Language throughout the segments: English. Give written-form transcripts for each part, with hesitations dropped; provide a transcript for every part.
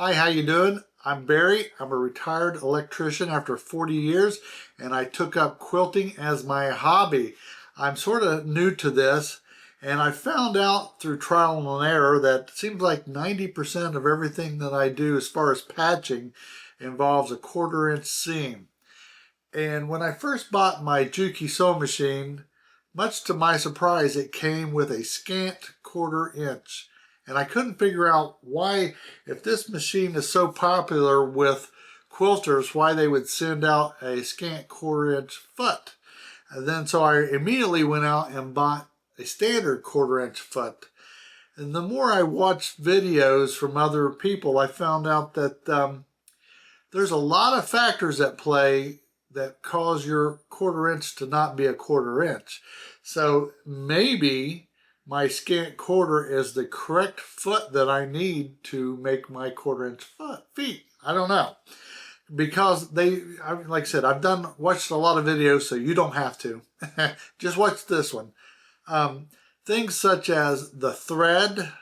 Hi, how you doing? I'm Barry. I'm a retired electrician after 40 years, and I took up quilting as my hobby. I'm sort of new to this, and I found out through trial and error that it seems like 90% of everything that I do as far as patching involves a 1/4 inch seam. And when I first bought my Juki sewing machine, much to my surprise, it came with a scant 1/4 inch. And I couldn't figure out why, if this machine is so popular with quilters, why they would send out a scant 1/4 inch foot. And then so I immediately went out and bought a standard 1/4 inch foot. And the more I watched videos from other people, I found out that there's a lot of factors at play that cause your 1/4 inch to not be a 1/4 inch. So maybe my scant 1/4 is the correct foot that I need to make my 1/4 inch feet. I don't know. Because like I said, watched a lot of videos, so you don't have to. Just watch this one. Things such as the thread,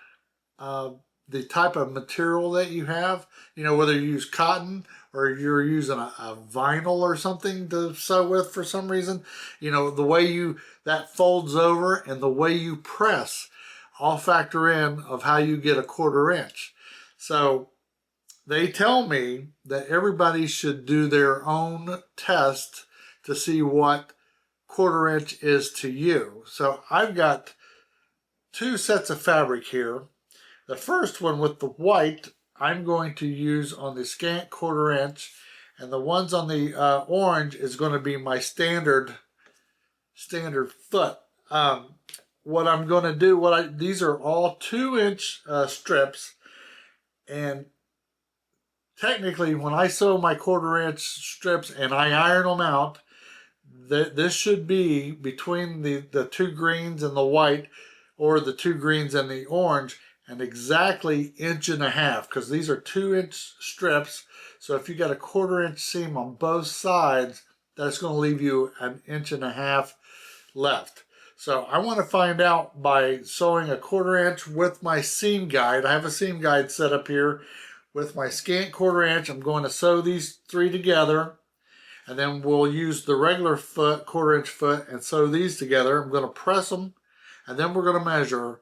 the type of material that you have, whether you use cotton or you're using a vinyl or something to sew with for some reason, the way that folds over and the way you press all factor in of how you get a 1/4 inch. So they tell me that everybody should do their own test to see what 1/4 inch is to you. So I've got two sets of fabric here. The first one with the white, I'm going to use on the scant 1/4 inch, and the ones on the orange is going to be my standard foot. What I'm going to do, these are all 2-inch strips, and technically when I sew my 1/4 inch strips and I iron them out, this should be between the two greens and the white, or the two greens and the orange, and exactly 1.5 inches, because these are 2-inch strips. So if you got a 1/4 inch seam on both sides, that's going to leave you 1.5 inches left. So I want to find out by sewing a 1/4 inch with my seam guide. I have a seam guide set up here with my scant 1/4 inch. I'm going to sew these three together, and then we'll use the regular foot, 1/4 inch foot, and sew these together. I'm going to press them, and then we're going to measure.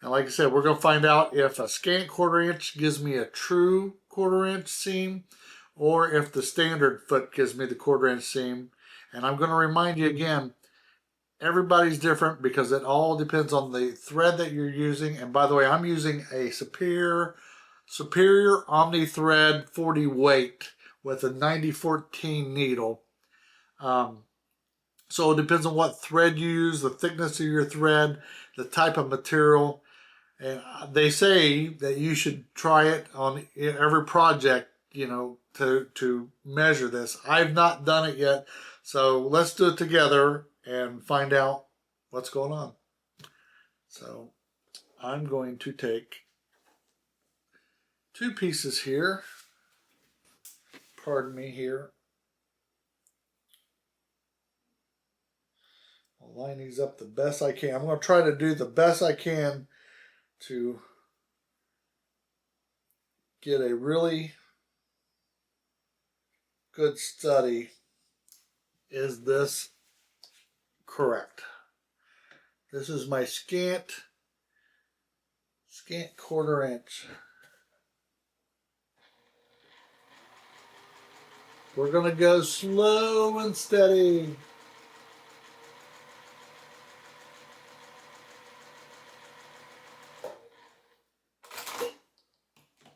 And like I said, we're going to find out if a scant 1/4 inch gives me a true 1/4 inch seam, or if the standard foot gives me the 1/4 inch seam. And I'm going to remind you again, everybody's different because it all depends on the thread that you're using. And by the way, I'm using a Superior Omni Thread 40 weight with a 9014 needle. So it depends on what thread you use, the thickness of your thread, the type of material. And they say that you should try it on every project, to measure this. I've not done it yet, so let's do it together and find out what's going on. So I'm going to take two pieces here. Pardon me here. I'll line these up the best I can. I'm going to try to do the best I can to get a really good study. Is this correct? This is my scant 1/4 inch. We're going to go slow and steady.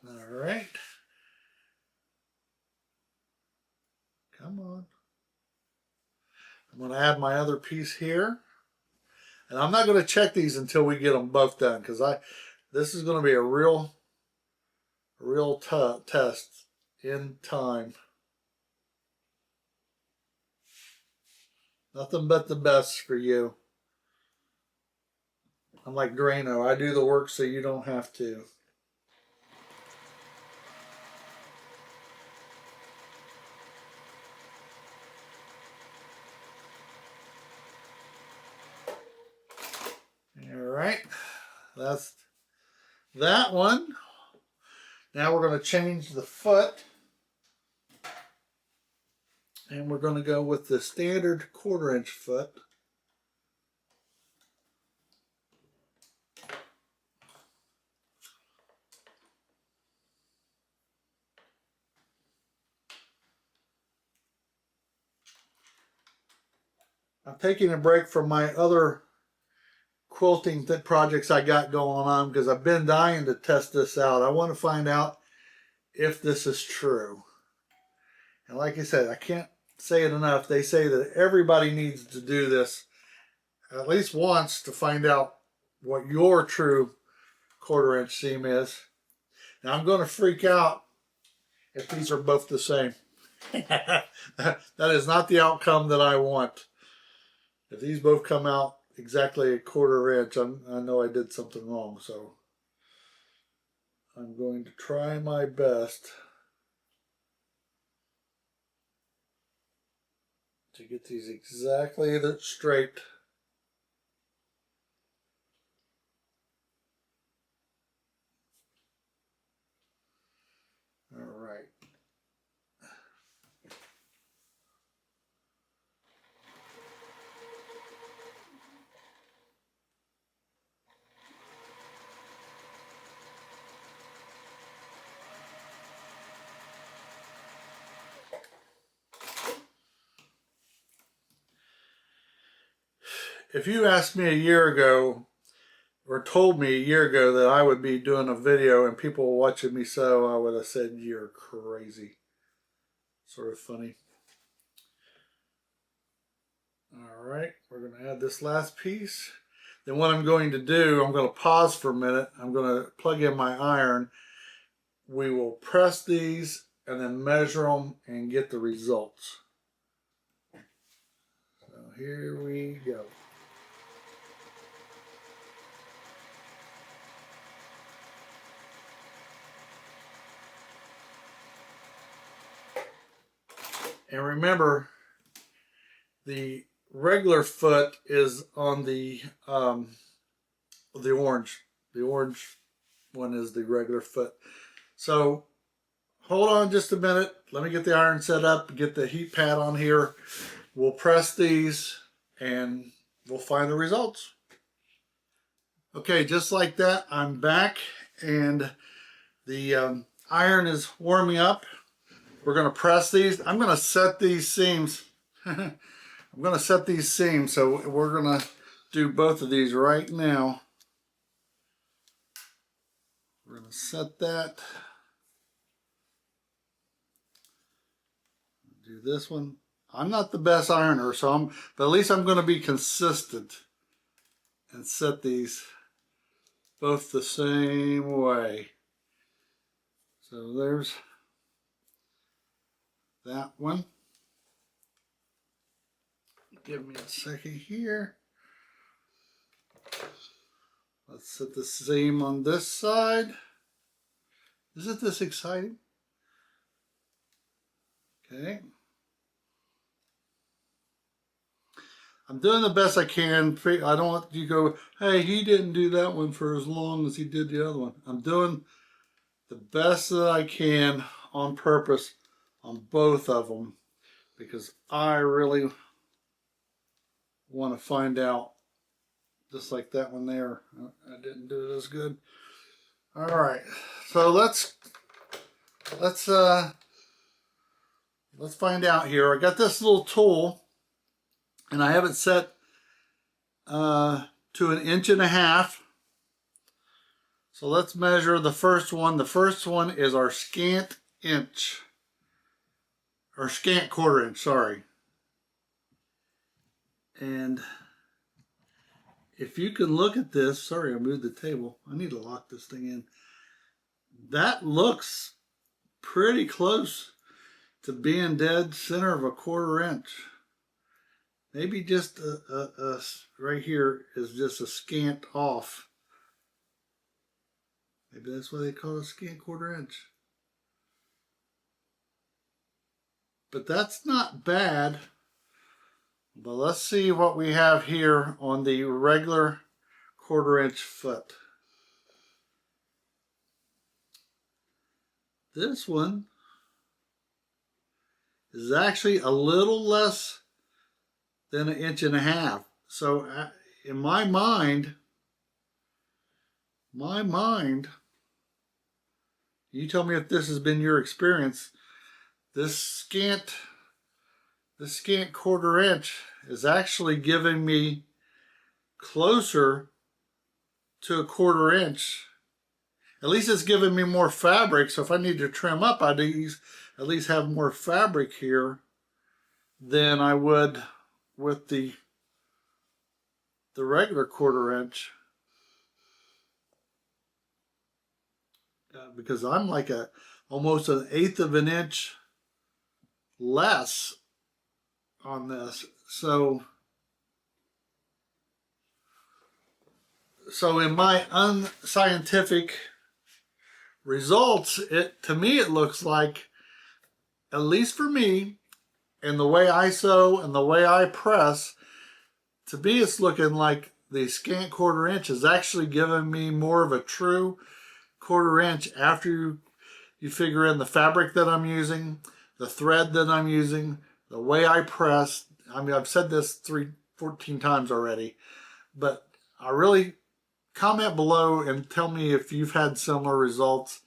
All right. Come on. I'm going to add my other piece here. And I'm not going to check these until we get them both done, because this is going to be a real test in time. Nothing but the best for you. I'm like Drano. I do the work so you don't have to. All right. That's that one. Now we're going to change the foot. And we're going to go with the standard 1/4 inch foot. I'm taking a break from my other quilting projects I got going on because I've been dying to test this out. I want to find out if this is true. And like I said, I can't say it enough. They say that everybody needs to do this at least once to find out what your true 1/4 inch seam is. Now I'm going to freak out if these are both the same. That is not the outcome that I want. If these both come out exactly 1/4 inch, I know I did something wrong. So I'm going to try my best to get these exactly straight. All right. If you asked me a year ago, or told me a year ago that I would be doing a video and people watching me sew, I would have said, you're crazy. Sort of funny. All right, we're going to add this last piece. Then what I'm going to do, I'm going to pause for a minute. I'm going to plug in my iron. We will press these and then measure them and get the results. So here we go. And remember, the regular foot is on the orange. The orange one is the regular foot. So hold on just a minute. Let me get the iron set up, get the heat pad on here. We'll press these and we'll find the results. Okay, just like that, I'm back and the iron is warming up. We're going to press these. I'm going to set these seams. I'm going to set these seams, so we're going to do both of these right now. We're going to set that. Do this one. I'm not the best ironer, but at least I'm going to be consistent and set these both the same way. So there's that one. Give me a second here. Let's set the seam on this side. Isn't this exciting? Okay. I'm doing the best I can. I don't want you to go, hey, he didn't do that one for as long as he did the other one. I'm doing the best that I can on purpose on both of them because I really want to find out, just like that one there. I didn't do it as good. All right, so let's find out here. I got this little tool, and I have it set to 1.5 inches. So let's measure the first one. The first one is our scant inch, or scant 1/4 inch, sorry. And if you can look at this, sorry I moved the table. I need to lock this thing in. That looks pretty close to being dead center of a 1/4 inch. Maybe just right here is just a scant off. Maybe that's why they call it a scant 1/4 inch. But that's not bad. But let's see what we have here on the regular 1/4 inch foot. This one is actually a little less than 1.5 inches. So in my mind, you tell me if this has been your experience. This scant 1/4 inch is actually giving me closer to a 1/4 inch. At least it's giving me more fabric. So if I need to trim up, I'd at least have more fabric here than I would with the regular 1/4 inch. Because I'm like almost 1/8 of an inch less on this. So in my unscientific results, to me it looks like, at least for me, and the way I sew and the way I press, to me it's looking like the scant 1/4 inch is actually giving me more of a true 1/4 inch after you figure in the fabric that I'm using, the thread that I'm using, the way I press. I mean, I've said this 14 times already, but I really comment below and tell me if you've had similar results.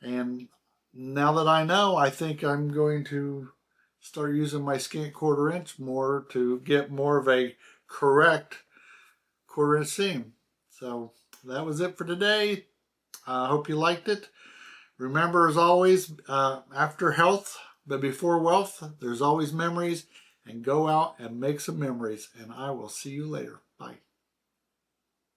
And now that I know, I think I'm going to start using my scant 1/4 inch more to get more of a correct 1/4 inch seam. So that was it for today. I hope you liked it. Remember, as always, after health, but before wealth, there's always memories. And go out and make some memories. And I will see you later.